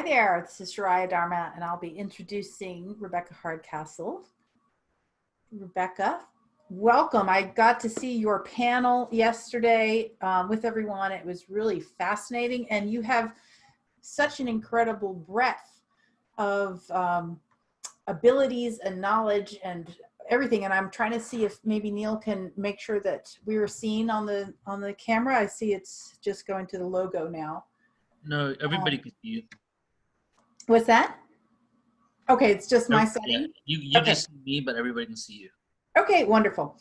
there, this is Shariah Dharma, and I'll be introducing Rebecca Hardcastle. Rebecca, welcome. I got to see your panel yesterday with everyone. It was really fascinating, and you have such an incredible breadth of abilities and knowledge and everything. And I'm trying to see if maybe Neil can make sure that we were seen on the camera. I see it's just going to the logo now. No, everybody can see you. What's that? Okay, it's just my setting. Yeah, you okay. just see me, but everybody can see you. Okay, wonderful.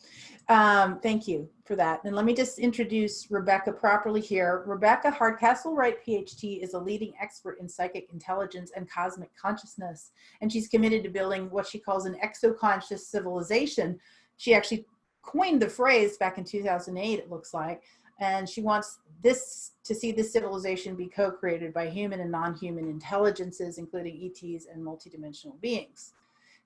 Thank you for that. And let me just introduce Rebecca properly here. Rebecca Hardcastle, Wright, PhD, is a leading expert in psychic intelligence and cosmic consciousness, and she's committed to building what she calls an exo-conscious civilization. She actually coined the phrase back in 2008, it looks like, and she wants to see this civilization be co-created by human and non-human intelligences, including ETs and multidimensional beings.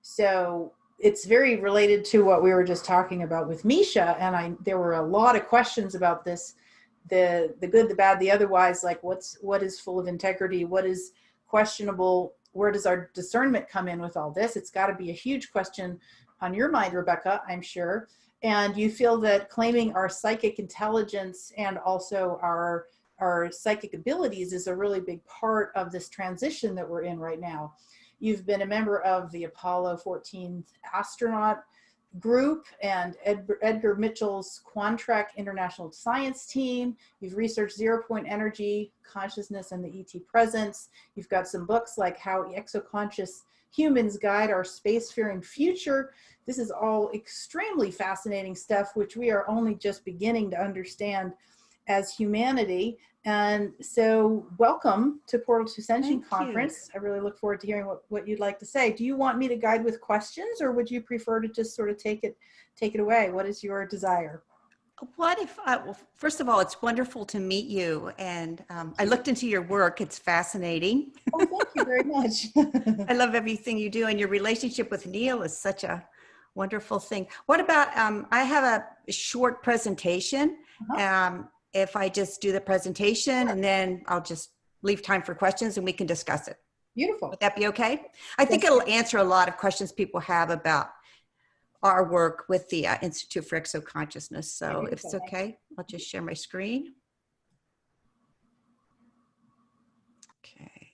So it's very related to what we were just talking about with Misha, and there were a lot of questions about this, the good, the bad, the otherwise, like what is full of integrity, what is questionable, where does our discernment come in with all this? It's got to be a huge question on your mind, Rebecca, I'm sure. And you feel that claiming our psychic intelligence and also our psychic abilities is a really big part of this transition that we're in right now. You've been a member of the Apollo 14 astronaut group and Edgar Mitchell's Quantrek International Science Team. You've researched zero-point energy, consciousness, and the ET presence. You've got some books like How Exo-Conscious Humans Guide Our Spacefaring Future. This is all extremely fascinating stuff, which we are only just beginning to understand as humanity. And so welcome to Portal to Ascension Conference. I really look forward to hearing what you'd like to say. Do you want me to guide with questions, or would you prefer to just sort of take it away? What is your desire? What if, well, first of all, it's wonderful to meet you. And I looked into your work. It's fascinating. Oh, thank you very much. I love everything you do. And your relationship with Neil is such a wonderful thing. What about, I have a short presentation. If I just do the presentation and then I'll just leave time for questions and we can discuss it. Beautiful. Would that be okay? I think it'll answer a lot of questions people have about our work with the Institute for Exo-Consciousness. So if it's okay, I'll just share my screen. Okay.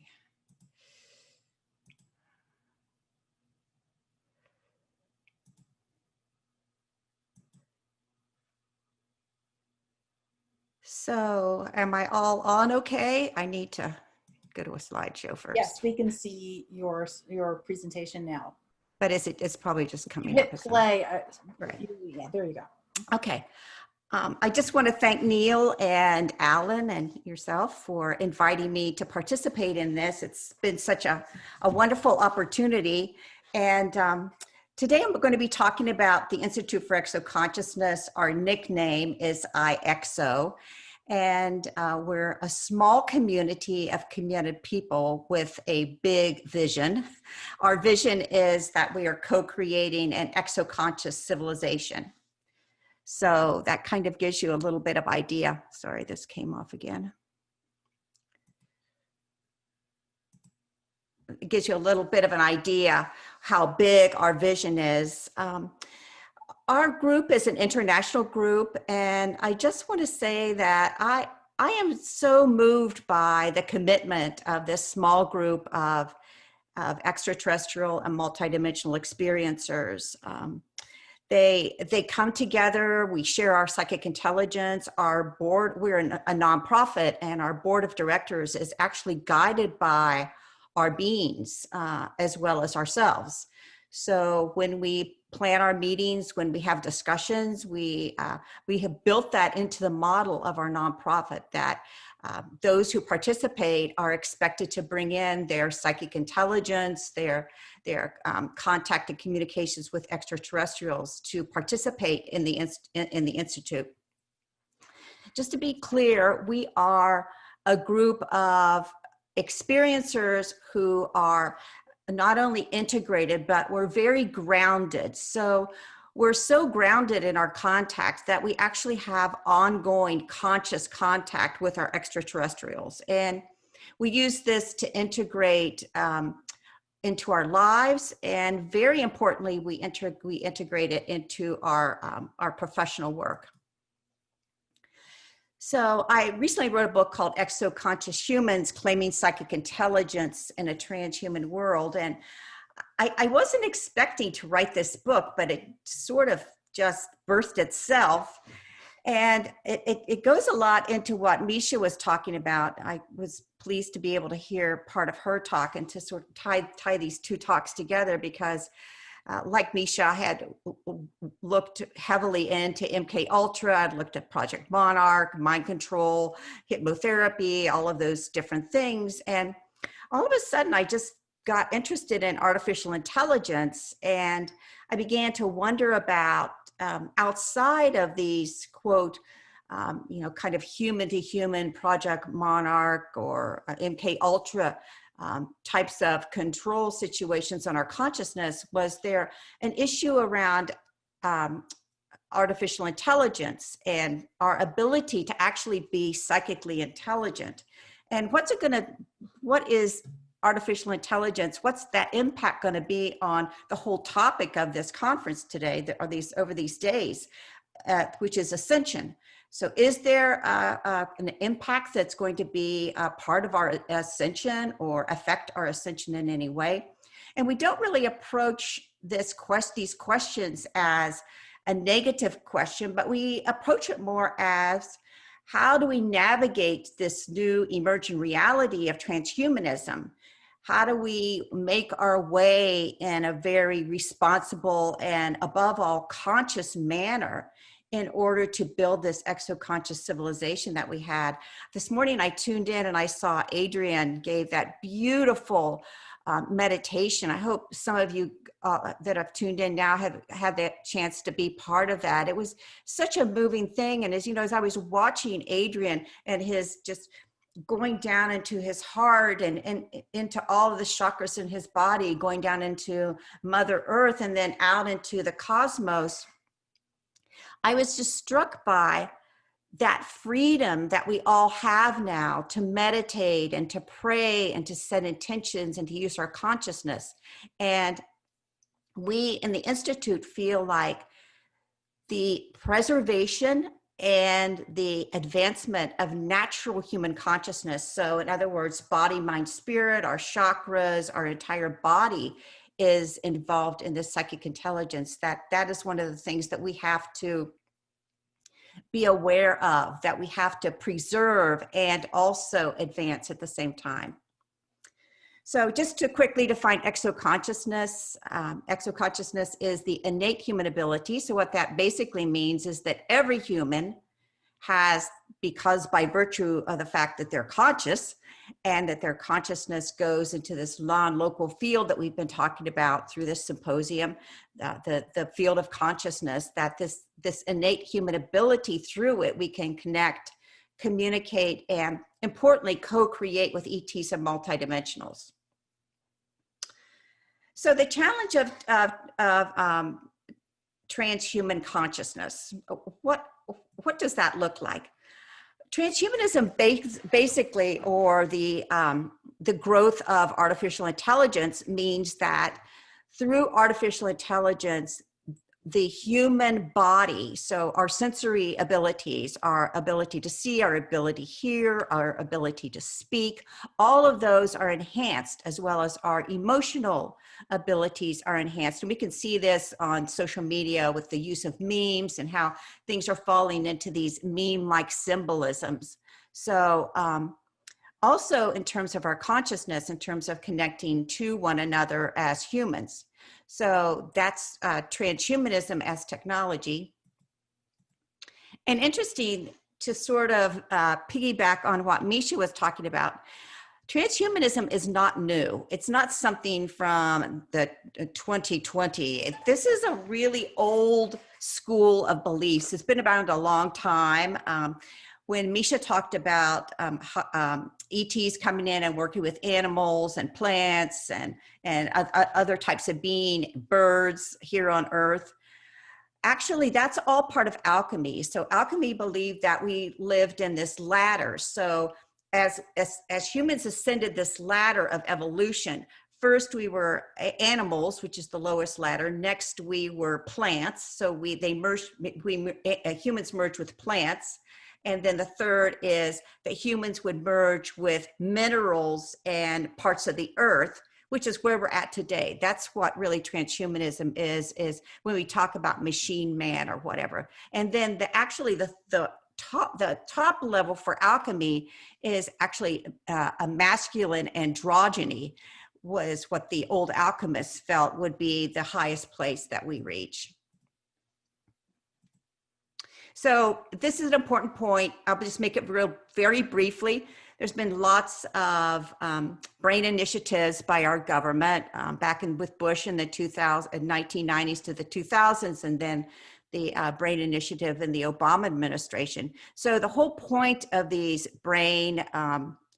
So am I all on okay? I need to go to a slideshow first. Yes, we can see your presentation now. But it's probably just coming hit up. Play. Right. Yeah, there you go. Okay. I just want to thank Neil and Alan and yourself for inviting me to participate in this. It's been such a wonderful opportunity. And today I'm going to be talking about the Institute for Exo-Consciousness. Our nickname is IXO. And we're a small community of committed people with a big vision. Our vision is that we are co-creating an exo-conscious civilization. So that kind of gives you a little bit of idea. Sorry, this came off again. It gives you a little bit of an idea how big our vision is. Our group is an international group, and I just want to say that I am so moved by the commitment of this small group of extraterrestrial and multidimensional experiencers. They come together, we share our psychic intelligence. Our board, we're a nonprofit, and our board of directors is actually guided by our beings as well as ourselves. So when we plan our meetings, when we have discussions, we have built that into the model of our nonprofit, that those who participate are expected to bring in their psychic intelligence, their contact and communications with extraterrestrials to participate in the Institute. Just to be clear, we are a group of experiencers who are not only integrated, but we're very grounded. So we're so grounded in our contact that we actually have ongoing conscious contact with our extraterrestrials. And We use this to integrate into our lives, and very importantly, we integrate it into our professional work. So I recently wrote a book called Exo-Conscious Humans, Claiming Psychic Intelligence in a Transhuman World. And I wasn't expecting to write this book, but it sort of just birthed itself. And it goes a lot into what Misha was talking about. I was pleased to be able to hear part of her talk and to sort of tie these two talks together, because like Misha, I had looked heavily into MK Ultra. I'd looked at Project Monarch, mind control, hypnotherapy, all of those different things. And all of a sudden, I just got interested in artificial intelligence, and I began to wonder about outside of these, quote, kind of human to human Project Monarch or MK Ultra types of control situations on our consciousness, was there an issue around artificial intelligence and our ability to actually be psychically intelligent? And what is artificial intelligence? What's that impact going to be on the whole topic of this conference today, over these days, which is Ascension? So is there an impact that's going to be a part of our ascension or affect our ascension in any way? And we don't really approach these questions as a negative question, but we approach it more as, how do we navigate this new emerging reality of transhumanism? How do we make our way in a very responsible and, above all, conscious manner in order to build this exo-conscious civilization that we had? This morning I tuned in and I saw Adrian gave that beautiful meditation. I hope some of you that have tuned in now have had that chance to be part of that. It was such a moving thing. And as you know, as I was watching Adrian and his just going down into his heart and into all of the chakras in his body, going down into Mother Earth and then out into the cosmos, I was just struck by that freedom that we all have now to meditate and to pray and to set intentions and to use our consciousness. And we in the Institute feel like the preservation and the advancement of natural human consciousness, so in other words, body, mind, spirit, our chakras, our entire body is involved in this psychic intelligence, that is one of the things that we have to be aware of, that we have to preserve and also advance at the same time. So just to quickly define exo-consciousness, exo-consciousness is the innate human ability. So what that basically means is that every human has, because by virtue of the fact that they're conscious and that their consciousness goes into this non-local field that we've been talking about through this symposium, the field of consciousness, that this innate human ability, through it we can connect, communicate, and importantly, co-create with ETs and multidimensionals. So the challenge of transhuman consciousness, what does that look like? Transhumanism basically, or the growth of artificial intelligence, means that through artificial intelligence, the human body, so our sensory abilities, our ability to see, our ability to hear, our ability to speak, all of those are enhanced, as well as our emotional abilities are enhanced. And we can see this on social media with the use of memes and how things are falling into these meme-like symbolisms. So also in terms of our consciousness, in terms of connecting to one another as humans. So that's transhumanism as technology. And interesting to sort of piggyback on what Misha was talking about, transhumanism is not new. It's not something from the 2020. This is a really old school of beliefs. It's been around a long time. When Misha talked about ETs coming in and working with animals and plants and other types of being, birds here on Earth, actually that's all part of alchemy. So alchemy believed that we lived in this ladder. So as humans ascended this ladder of evolution, first we were animals, which is the lowest ladder. Next we were plants. So humans merged with plants. And then the third is that humans would merge with minerals and parts of the earth, which is where we're at today. That's what really transhumanism is when we talk about machine man or whatever. And then the top level for alchemy is actually a masculine androgyny, was what the old alchemists felt would be the highest place that we reach. So this is an important point. I'll just make it very briefly. There's been lots of brain initiatives by our government back with Bush in the 1990s to the 2000s, and then the brain initiative in the Obama administration. So the whole point of these brain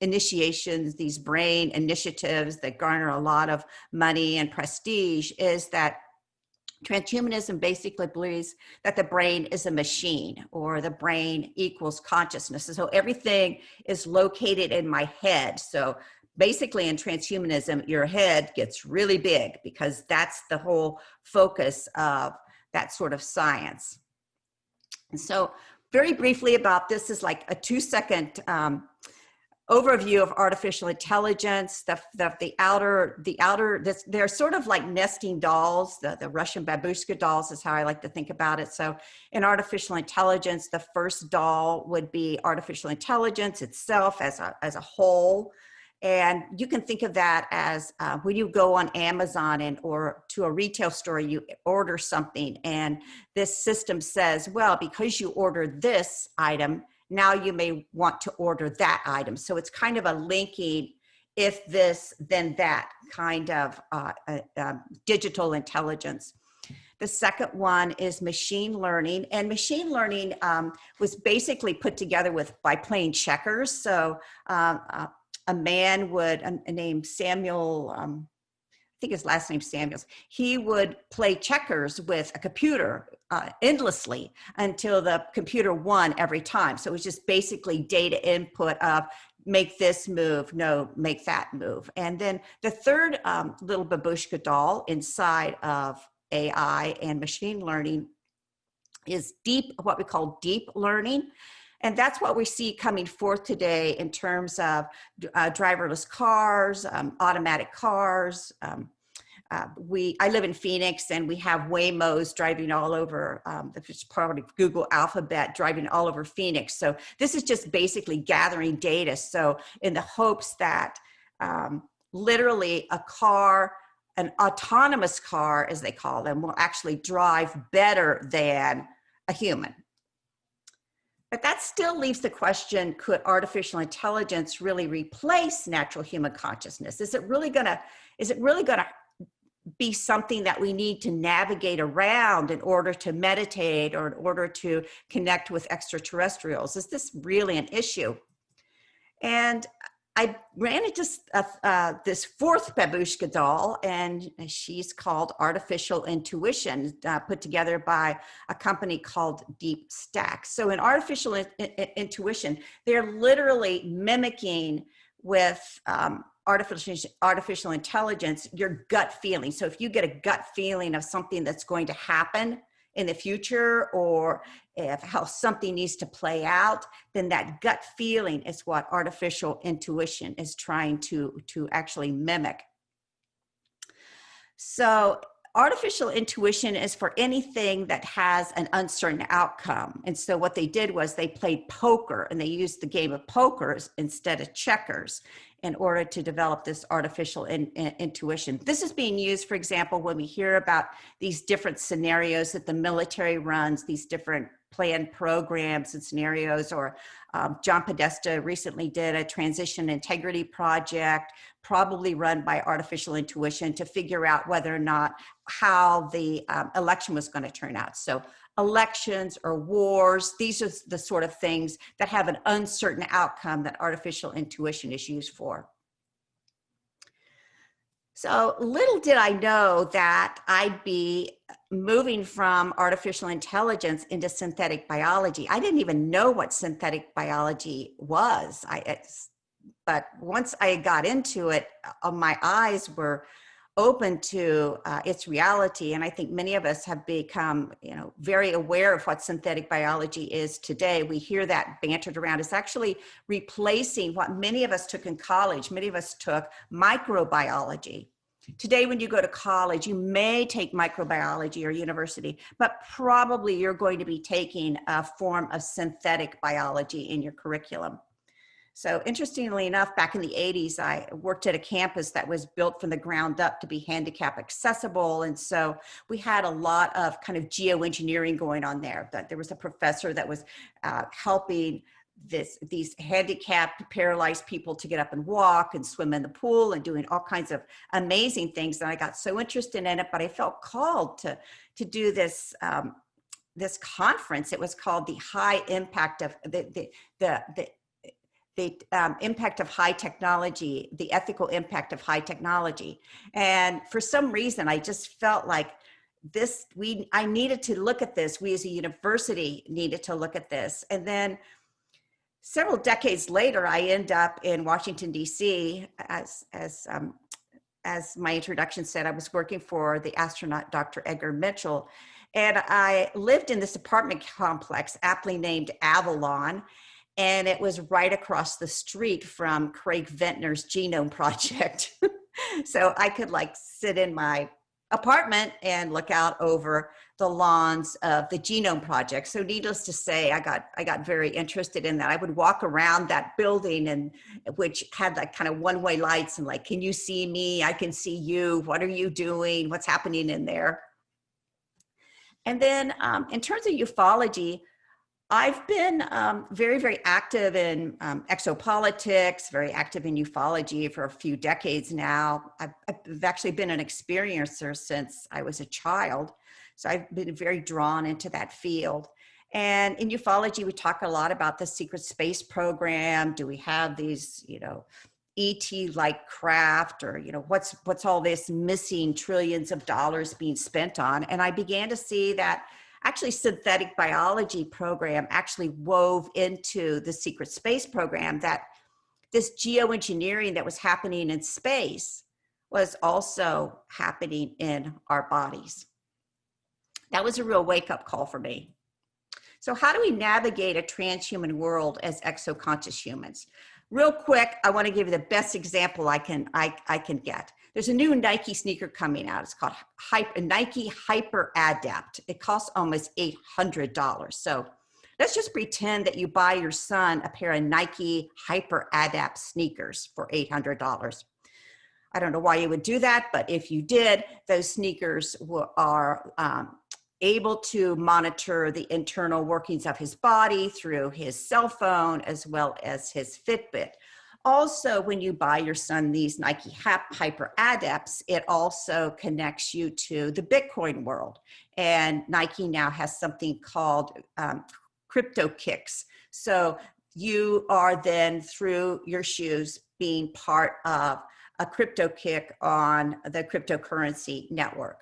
initiations, these brain initiatives that garner a lot of money and prestige, is that transhumanism basically believes that the brain is a machine, or the brain equals consciousness. And so everything is located in my head. So basically in transhumanism, your head gets really big because that's the whole focus of that sort of science. And so very briefly about this is like a 2-second overview of artificial intelligence. They're sort of like nesting dolls. The Russian babushka dolls is how I like to think about it. So in artificial intelligence, the first doll would be artificial intelligence itself as a whole. And you can think of that as when you go on Amazon or to a retail store, you order something, and this system says, well, because you ordered this item, now you may want to order that item. So it's kind of a linking, if this, then that kind of digital intelligence. The second one is machine learning, and machine learning was basically put together by playing checkers. So a man named Samuel, I think his last name's Samuels, he would play checkers with a computer endlessly until the computer won every time. So it was just basically data input of make this move, no, make that move. And then the third little babushka doll inside of AI and machine learning is what we call deep learning. And that's what we see coming forth today in terms of driverless cars, automatic cars. I live in Phoenix, and we have Waymos driving all over, it's part of Google Alphabet, driving all over Phoenix. So this is just basically gathering data. So in the hopes that literally an autonomous car, as they call them, will actually drive better than a human. But that still leaves the question, could artificial intelligence really replace natural human consciousness? Is it really gonna be something that we need to navigate around in order to meditate or in order to connect with extraterrestrials? Is this really an issue? And I ran into this fourth babushka doll, and she's called Artificial Intuition, put together by a company called Deep Stack. So in artificial intuition, they're literally mimicking with artificial intelligence your gut feeling. So if you get a gut feeling of something that's going to happen in the future, or how something needs to play out, then that gut feeling is what artificial intuition is trying to actually mimic. So artificial intuition is for anything that has an uncertain outcome. And so what they did was they played poker, and they used the game of poker instead of checkers in order to develop this artificial intuition. This is being used, for example, when we hear about these different scenarios that the military runs, these different planned programs and scenarios, or John Podesta recently did a transition integrity project, probably run by artificial intuition, to figure out whether or not how the election was going to turn out. So elections or wars, these are the sort of things that have an uncertain outcome that artificial intuition is used for. So little did I know that I'd be moving from artificial intelligence into synthetic biology. I didn't even know what synthetic biology was. but once I got into it, my eyes were open to its reality. And I think many of us have become, very aware of what synthetic biology is today. We hear that bantered around. It's actually replacing what many of us took in college. Many of us took microbiology. Today, when you go to college, you may take microbiology or university, but probably you're going to be taking a form of synthetic biology in your curriculum. So interestingly enough, back in the 80s, I worked at a campus that was built from the ground up to be handicap accessible. And so we had a lot of kind of geoengineering going on there. That there was a professor that was helping these handicapped, paralyzed people to get up and walk and swim in the pool and doing all kinds of amazing things. And I got so interested in it, but I felt called to do this this conference. It was called the High Impact of the impact of high technology, the ethical impact of high technology. And for some reason, I just felt like I needed to look at this. We as a university needed to look at this. And then several decades later, I end up in Washington, D.C. As my introduction said, I was working for the astronaut, Dr. Edgar Mitchell. And I lived in this apartment complex, aptly named Avalon. And it was right across the street from Craig Ventner's Genome Project. So I could sit in my apartment and look out over the lawns of the Genome Project. So needless to say, I got very interested in that. I would walk around that building, and which had kind of one-way lights and can you see me? I can see you. What are you doing? What's happening in there? And then in terms of ufology, I've been very, very active in exopolitics, very active in ufology for a few decades now. I've actually been an experiencer since I was a child. So I've been very drawn into that field. And in ufology, we talk a lot about the secret space program. Do we have these, ET-like craft, or, what's all this missing trillions of dollars being spent on? And I began to see that actually synthetic biology program actually wove into the secret space program, that this geoengineering that was happening in space was also happening in our bodies. That was a real wake-up call for me. So how do we navigate a transhuman world as exo-conscious humans? Real quick, I want to give you the best example I can get. There's a new Nike sneaker coming out. It's called Nike Hyper Adapt. It costs almost $800. So let's just pretend that you buy your son a pair of Nike Hyper Adapt sneakers for $800. I don't know why you would do that, but if you did, those sneakers are able to monitor the internal workings of his body through his cell phone as well as his Fitbit. Also, when you buy your son these Nike Hyper Adapts, it also connects you to the Bitcoin world. And Nike now has something called crypto kicks. So you are then, through your shoes, being part of a crypto kick on the cryptocurrency network.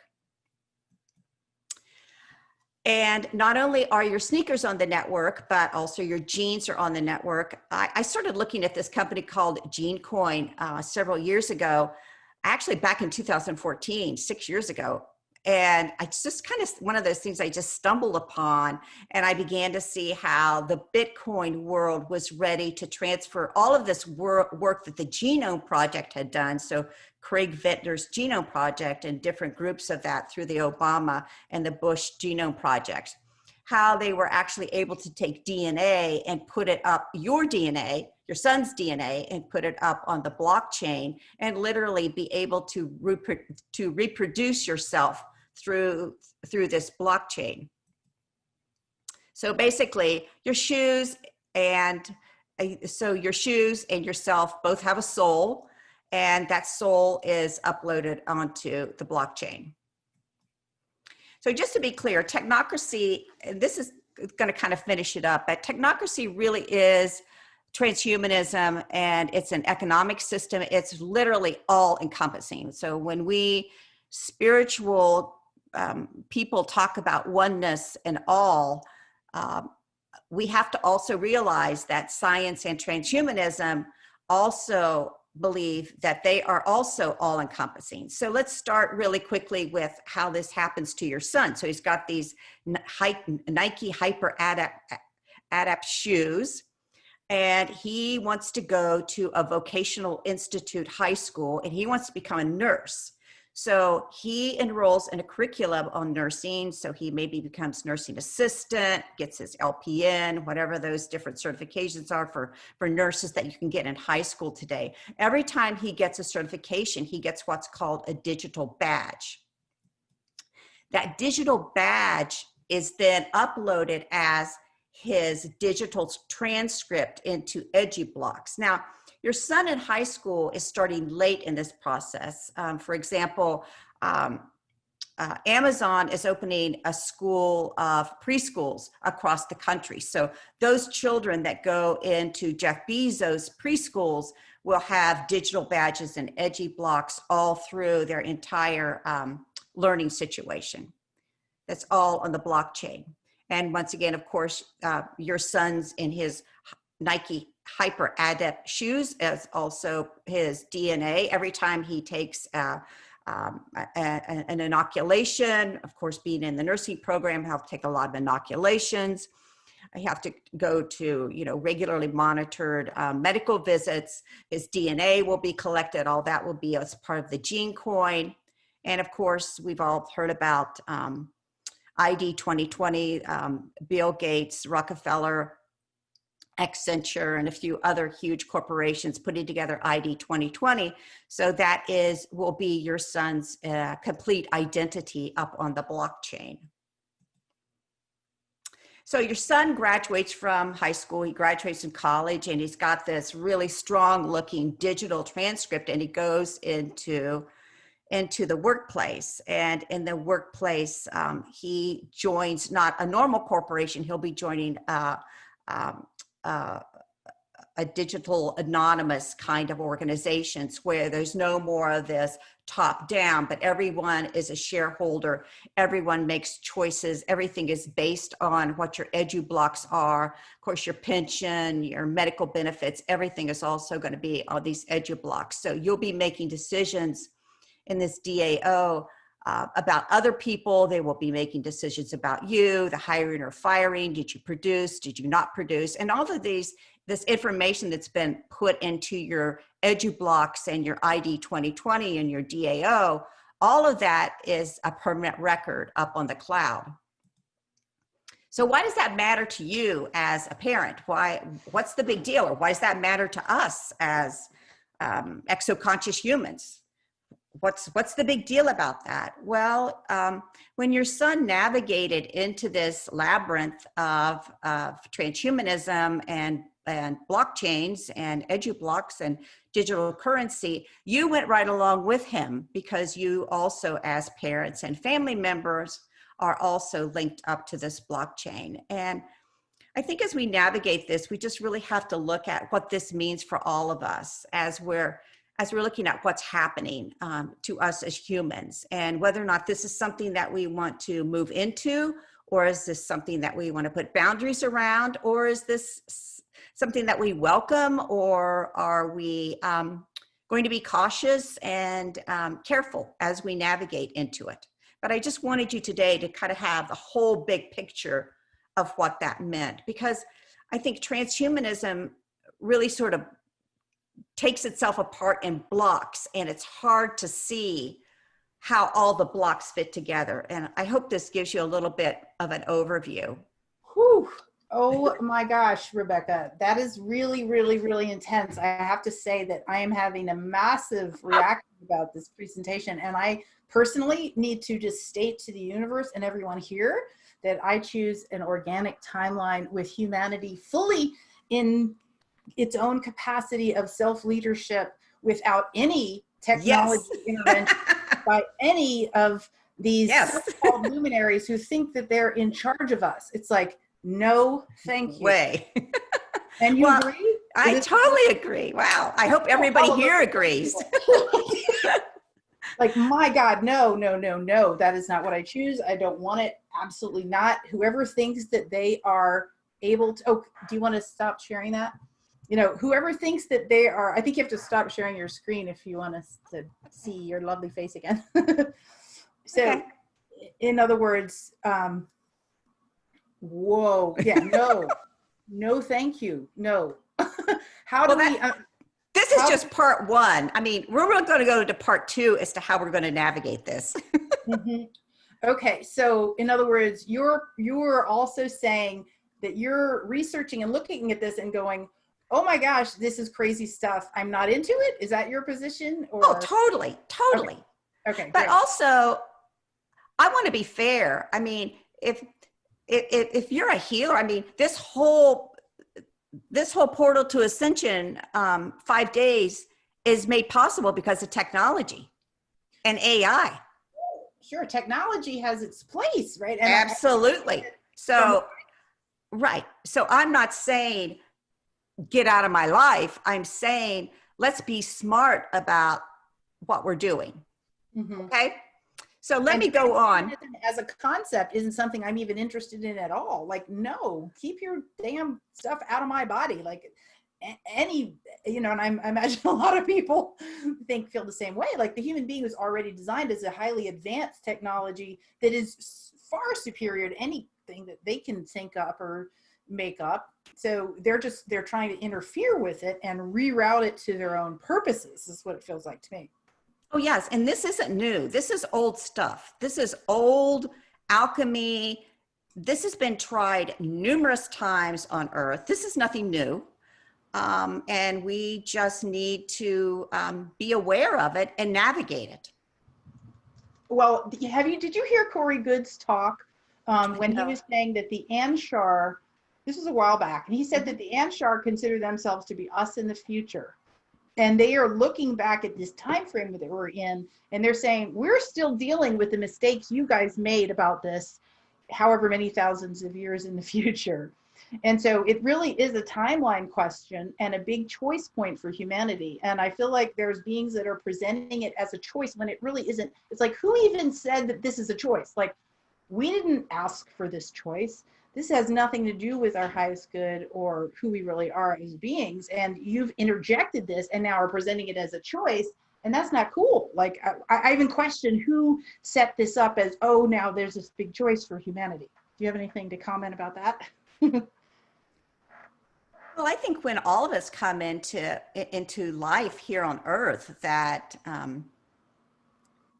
And not only are your sneakers on the network, but also your jeans are on the network. I started looking at this company called GeneCoin several years ago, actually back in 2014, 6 years ago. And it's just kind of one of those things I just stumbled upon. And I began to see how the Bitcoin world was ready to transfer all of this work that the Genome Project had done. So Craig Ventner's Genome Project and different groups of that through the Obama and the Bush Genome Projects, how they were actually able to take DNA and put it up, your DNA, your son's DNA, and put it up on the blockchain and literally be able to reproduce yourself through this blockchain. So basically your shoes and yourself both have a soul, and that soul is uploaded onto the blockchain. So just to be clear, technocracy, this is going to kind of finish it up, but technocracy really is transhumanism, and it's an economic system. It's literally all encompassing. So when we spiritual people talk about oneness and all, we have to also realize that science and transhumanism also believe that they are also all encompassing. So let's start really quickly with how this happens to your son. So he's got these Nike Hyper Adapt shoes, and he wants to go to a vocational institute high school, and he wants to become a nurse. So he enrolls in a curriculum on nursing. So he maybe becomes nursing assistant, gets his LPN, whatever those different certifications are for nurses that you can get in high school today. Every time he gets a certification, he gets what's called a digital badge. That digital badge is then uploaded as his digital transcript into EduBlocks. Now, your son in high school is starting late in this process. For example, Amazon is opening a school of preschools across the country. So those children that go into Jeff Bezos' preschools will have digital badges and EduBlocks all through their entire learning situation. That's all on the blockchain. And once again, of course, your son's in his Nike Hyper Adapt shoes as also his DNA. Every time he takes an inoculation, of course, being in the nursing program, he'll take a lot of inoculations. I have to go to, regularly monitored medical visits. His DNA will be collected. All that will be as part of the gene coin. And of course, we've all heard about ID 2020, Bill Gates, Rockefeller, Accenture, and a few other huge corporations putting together ID 2020. So that will be your son's complete identity up on the blockchain. So your son graduates from high school, he graduates from college, and he's got this really strong looking digital transcript, and he goes into the workplace. And in the workplace, he joins not a normal corporation, he'll be joining a digital anonymous kind of organizations where there's no more of this top down, but everyone is a shareholder, everyone makes choices, everything is based on what your EduBlocks are. Of course, your pension, your medical benefits, everything is also going to be on these EduBlocks. So you'll be making decisions in this DAO about other people. They will be making decisions about you, the hiring or firing. Did you produce? Did you not produce? And all of this information that's been put into your EduBlocks and your ID 2020 and your DAO, all of that is a permanent record up on the cloud. So why does that matter to you as a parent? What's the big deal? Or why does that matter to us as exo-conscious humans? What's the big deal about that? Well, when your son navigated into this labyrinth of transhumanism and blockchains and EduBlocks and digital currency, you went right along with him because you also, as parents and family members, are also linked up to this blockchain. And I think as we navigate this, we just really have to look at what this means for all of us as we're looking at what's happening to us as humans, and whether or not this is something that we want to move into, or is this something that we want to put boundaries around, or is this something that we welcome, or are we going to be cautious and careful as we navigate into it? But I just wanted you today to kind of have the whole big picture of what that meant, because I think transhumanism really sort of takes itself apart in blocks, and it's hard to see how all the blocks fit together. And I hope this gives you a little bit of an overview. Whew. Oh my gosh, Rebecca, that is really, really, really intense. I have to say that I am having a massive reaction about this presentation. And I personally need to just state to the universe and everyone here that I choose an organic timeline with humanity fully in its own capacity of self-leadership without any technology intervention by any of these so-called luminaries who think that they're in charge of us. It's like, no, thank you. Way. And you agree? I totally agree. Wow. I hope everybody here agrees. Like, my God, no, no, no, no. That is not what I choose. I don't want it. Absolutely not. Whoever thinks that they are able to, oh, do you want to stop sharing that? you know, whoever thinks that they are, I think you have to stop sharing your screen if you want us to see your lovely face again. So Okay. in other words, whoa, yeah, no, thank you, no. How do Well, we, this is just part one. I mean, we're really going to go to part two as to how we're going to navigate this. mhm. Okay, so in other words, you're also saying that you're researching and looking at this and going, oh my gosh, this is crazy stuff. I'm not into it. Is that your position? Or Oh, totally, totally. okay, But great. also, I want to be fair. I mean, if you're a healer, I mean, this whole portal to ascension, 5 days, is made possible because of technology and AI. Sure, technology has its place, right? And Absolutely. So, right. So I'm not saying get out of my life. I'm saying let's be smart about what we're doing. Okay. So let me go on. As a concept isn't something I'm even interested in at all. Like, no, keep your damn stuff out of my body. Like any, you know, and I imagine a lot of people feel the same way. Like the human being was already designed as a highly advanced technology that is far superior to anything that they can think up or make up. So they're trying to interfere with it and reroute it to their own purposes, is what it feels like to me. Oh, yes. And this isn't new. This is old stuff. This is old alchemy. This has been tried numerous times on Earth. This is nothing new. And we just need to be aware of it and navigate it. Well, did you hear Corey Good's talk when he was saying that the Anshar, this was a while back, and he said that the Anshar consider themselves to be us in the future. And they are looking back at this time frame that we're in, and they're saying, we're still dealing with the mistakes you guys made about this, however many thousands of years in the future. And so it really is a timeline question and a big choice point for humanity. And I feel like there's beings that are presenting it as a choice when it really isn't. It's like, who even said that this is a choice? Like, we didn't ask for this choice. This has nothing to do with our highest good or who we really are as beings. And you've interjected this and now are presenting it as a choice. And that's not cool. Like, I even question who set this up as, oh, now there's this big choice for humanity. Do you have anything to comment about that? Well, I think when all of us come into life here on Earth, that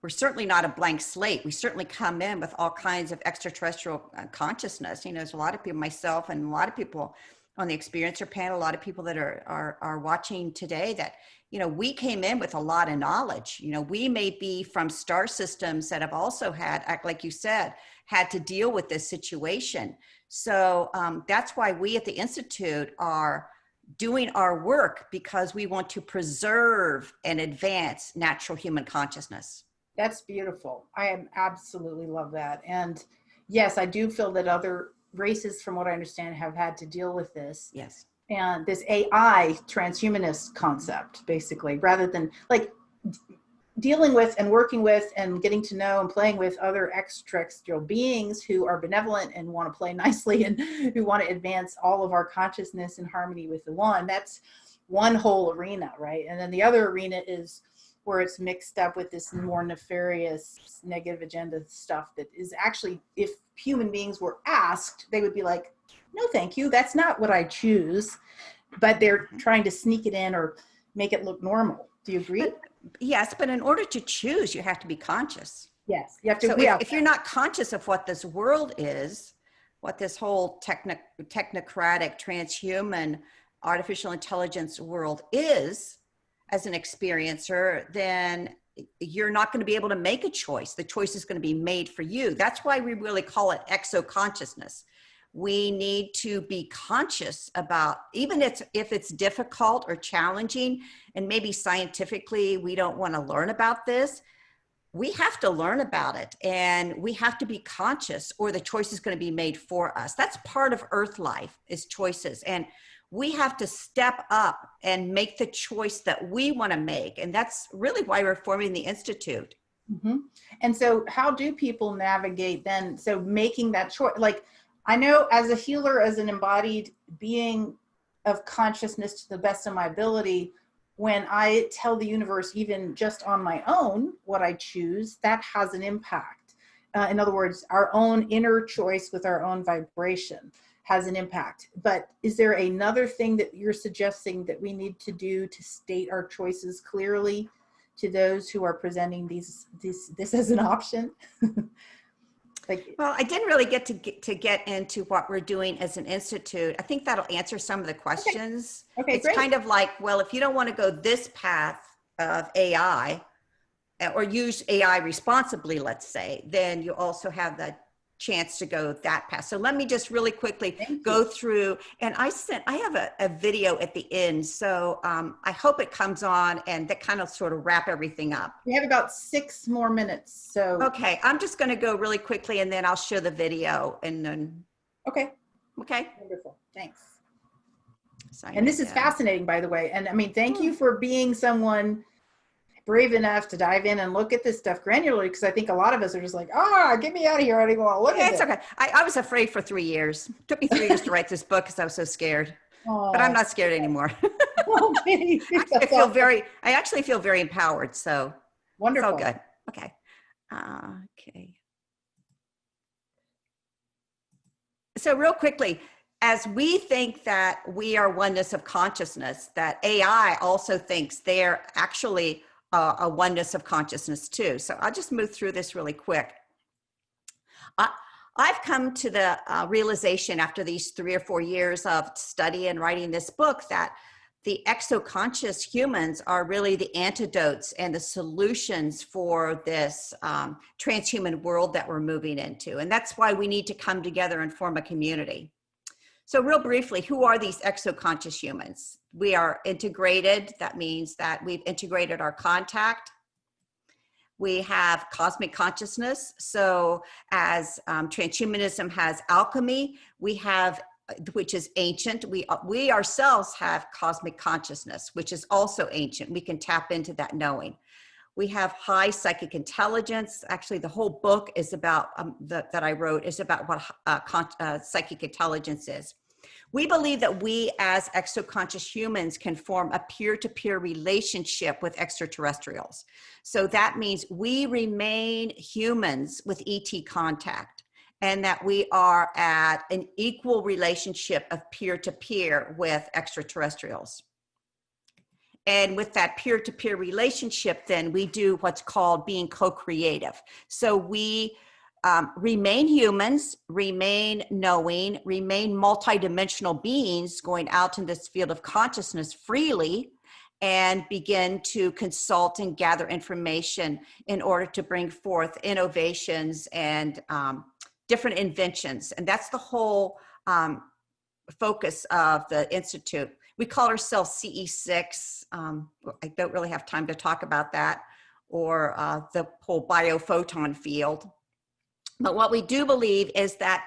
we're certainly not a blank slate. We certainly come in with all kinds of extraterrestrial consciousness. You know, there's a lot of people, myself and a lot of people on the experiencer panel, a lot of people that are watching today that, you know, we came in with a lot of knowledge. You know, we may be from star systems that have also had, like you said, had to deal with this situation. So that's why we at the Institute are doing our work, because we want to preserve and advance natural human consciousness. That's beautiful. I absolutely love that. And yes, I do feel that other races, from what I understand, have had to deal with this. Yes. And this AI transhumanist concept, basically, rather than like dealing with and working with and getting to know and playing with other extraterrestrial beings who are benevolent and want to play nicely and who want to advance all of our consciousness in harmony with the one. That's one whole arena, right? And then the other arena is where it's mixed up with this more nefarious negative agenda stuff that is actually, if human beings were asked, they would be like, no, thank you. That's not what I choose. But they're trying to sneak it in or make it look normal. Do you agree? Yes, but in order to choose, you have to be conscious. Yes, you have to. So if you're not conscious of what this world is, what this whole technocratic, transhuman, artificial intelligence world is, as an experiencer, then you're not going to be able to make a choice. The choice is going to be made for you. That's why we really call it exo-consciousness. We need to be conscious about, even if it's difficult or challenging, and maybe scientifically we don't want to learn about this, we have to learn about it, and we have to be conscious, or the choice is going to be made for us. That's part of Earth life, is choices. And we have to step up and make the choice that we want to make. And that's really why we're forming the Institute. Mm-hmm. And so how do people navigate then? So making that choice, like, I know as a healer, as an embodied being, of consciousness to the best of my ability, when I tell the universe, even just on my own, what I choose, that has an impact. In other words, our own inner choice with our own vibration has an impact. But is there another thing that you're suggesting that we need to do to state our choices clearly to those who are presenting this as an option? Well, I didn't really get to get into what we're doing as an institute. I think that'll answer some of the questions. Okay, it's great. kind of like, well, if you don't want to go this path of AI or use AI responsibly, let's say, then you also have the chance to go that path. So let me just really quickly go through, and I have a video at the end. So I hope it comes on and that kind of sort of wrap everything up. We have about 6 more minutes. So okay, I'm just going to go really quickly and then I'll show the video and then. Okay. Wonderful. Thanks. So and this is fascinating, by the way. And I mean, thank you for being someone brave enough to dive in and look at this stuff granularly, because I think a lot of us are just like, get me out of here. I don't even want to look at it. It's okay. I was afraid for 3 years. It took me 3 years to write this book because I was so scared. But I'm not scared anymore. Okay. I actually feel very empowered. So wonderful. It's all good. Okay. Okay. So real quickly, as we think that we are oneness of consciousness, that AI also thinks they're actually a oneness of consciousness too. So I'll just move through this really quick. I've come to the realization after these 3 or 4 years of study and writing this book that the exo-conscious humans are really the antidotes and the solutions for this transhuman world that we're moving into. And that's why we need to come together and form a community. So real briefly, who are these exo-conscious humans? We are integrated. That means that we've integrated our contact. We have cosmic consciousness. So as transhumanism has alchemy, we have, which is ancient. We ourselves have cosmic consciousness, which is also ancient. We can tap into that knowing. We have high psychic intelligence. Actually, the whole book is about, that I wrote is about what psychic intelligence is. We believe that we as exo-conscious humans can form a peer-to-peer relationship with extraterrestrials. So that means we remain humans with ET contact, and that we are at an equal relationship of peer-to-peer with extraterrestrials. And with that peer-to-peer relationship, then we do what's called being co-creative. So we remain humans, remain knowing, remain multidimensional beings going out in this field of consciousness freely, and begin to consult and gather information in order to bring forth innovations and different inventions. And that's the whole focus of the Institute. We call ourselves CE6. I don't really have time to talk about that, or the whole biophoton field. But what we do believe is that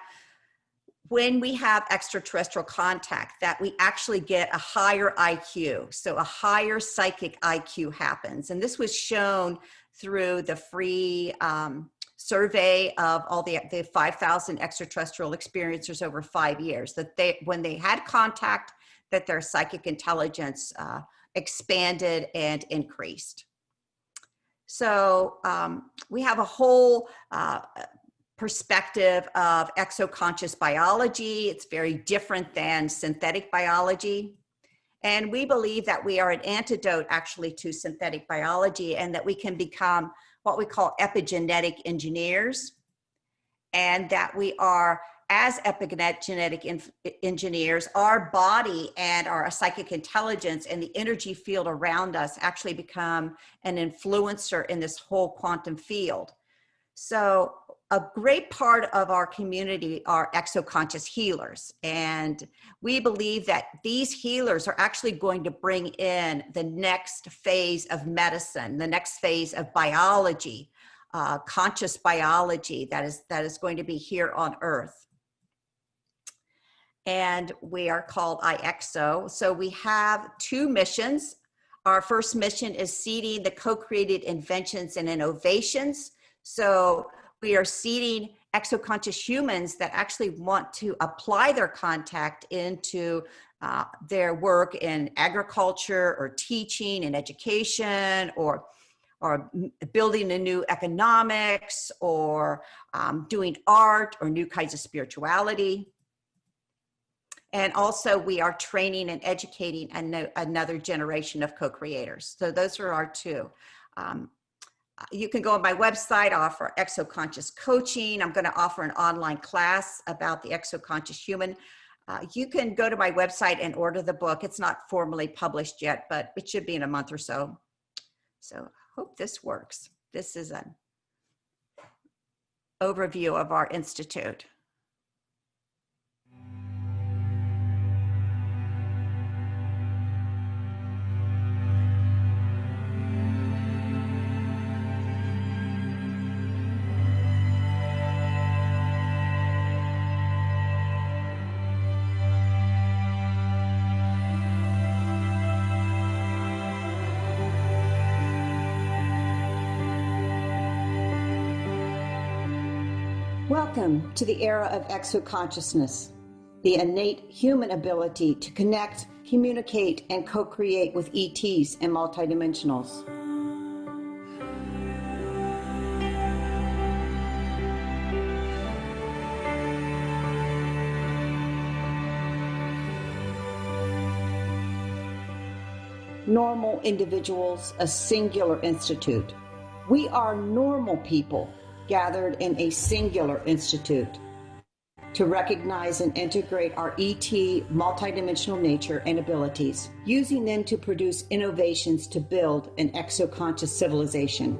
when we have extraterrestrial contact, that we actually get a higher IQ. So a higher psychic IQ happens. And this was shown through the free survey of all the 5,000 extraterrestrial experiencers over 5 years, that when they had contact, that their psychic intelligence expanded and increased. So we have a whole perspective of exo-conscious biology. It's very different than synthetic biology. And we believe that we are an antidote actually to synthetic biology, and that we can become what we call epigenetic engineers, and that we are, as epigenetic engineers, our body and our psychic intelligence and the energy field around us actually become an influencer in this whole quantum field. So a great part of our community are exo-conscious healers. And we believe that these healers are actually going to bring in the next phase of medicine, the next phase of biology, conscious biology that is going to be here on Earth. And we are called iExo. So we have 2 missions. Our first mission is seeding the co-created inventions and innovations. So we are seeding exo-conscious humans that actually want to apply their contact into their work in agriculture or teaching and education, or building a new economics, or doing art or new kinds of spirituality. And also we are training and educating another generation of co-creators. So those are our two. You can go on my website, offer exo-conscious coaching. I'm going to offer an online class about the exo-conscious human. You can go to my website and order the book. It's not formally published yet, but it should be in a month or so. So hope this works. This is an overview of our institute. Welcome to the era of exo-consciousness, the innate human ability to connect, communicate, and co-create with ETs and multidimensionals. Normal individuals, a singular institute. We are normal people gathered in a singular institute to recognize and integrate our ET multidimensional nature and abilities, using them to produce innovations to build an exo-conscious civilization.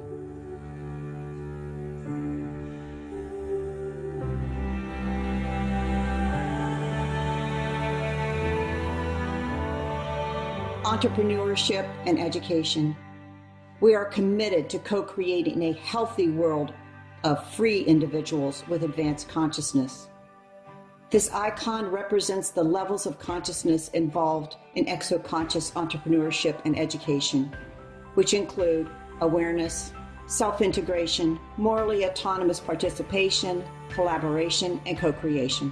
Entrepreneurship and education. We are committed to co-creating a healthy world of free individuals with advanced consciousness. This icon represents the levels of consciousness involved in exo-conscious entrepreneurship and education, which include awareness, self-integration, morally autonomous participation, collaboration, and co-creation.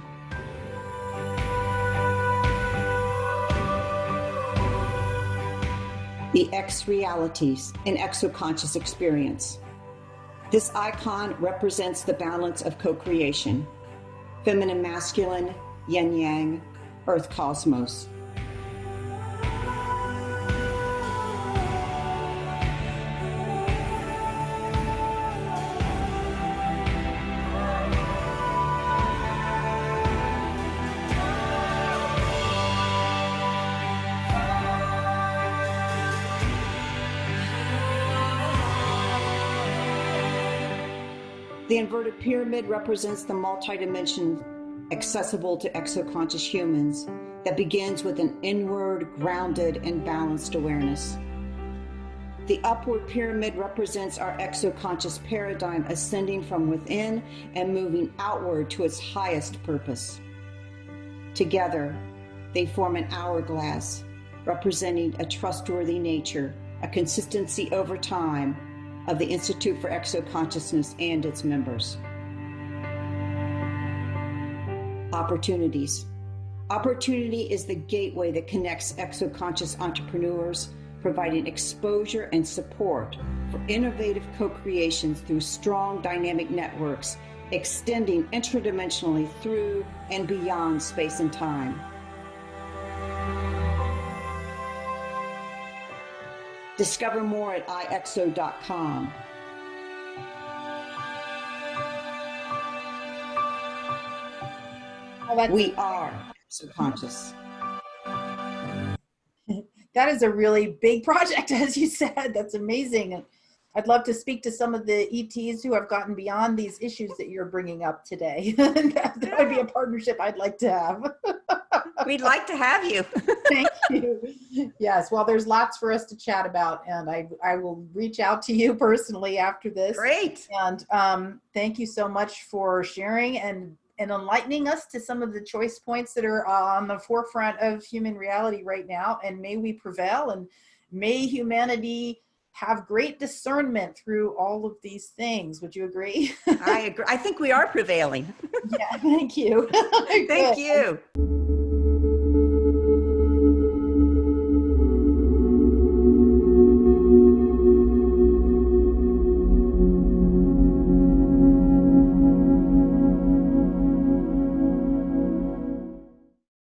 The X realities in exo-conscious experience. This icon represents the balance of co-creation, feminine masculine, yin yang, earth cosmos. The inverted pyramid represents the multi-dimension accessible to exo-conscious humans that begins with an inward, grounded, and balanced awareness. The upward pyramid represents our exo-conscious paradigm ascending from within and moving outward to its highest purpose. Together, they form an hourglass representing a trustworthy nature, a consistency over time of the Institute for Exo-Consciousness and its members. Opportunities. Opportunity is the gateway that connects exo-conscious entrepreneurs, providing exposure and support for innovative co-creations through strong dynamic networks, extending intradimensionally through and beyond space and time. Discover more at iexo.com. We are exo-conscious. That is a really big project, as you said. That's amazing. I'd love to speak to some of the ETs who have gotten beyond these issues that you're bringing up today. That would be a partnership I'd like to have. We'd like to have you. Thank you. Yes, well, there's lots for us to chat about, and I will reach out to you personally after this. Great. And thank you so much for sharing and enlightening us to some of the choice points that are on the forefront of human reality right now. And may we prevail, and may humanity have great discernment through all of these things. Would you agree? I agree. I think we are prevailing. Yeah, thank you. Thank you.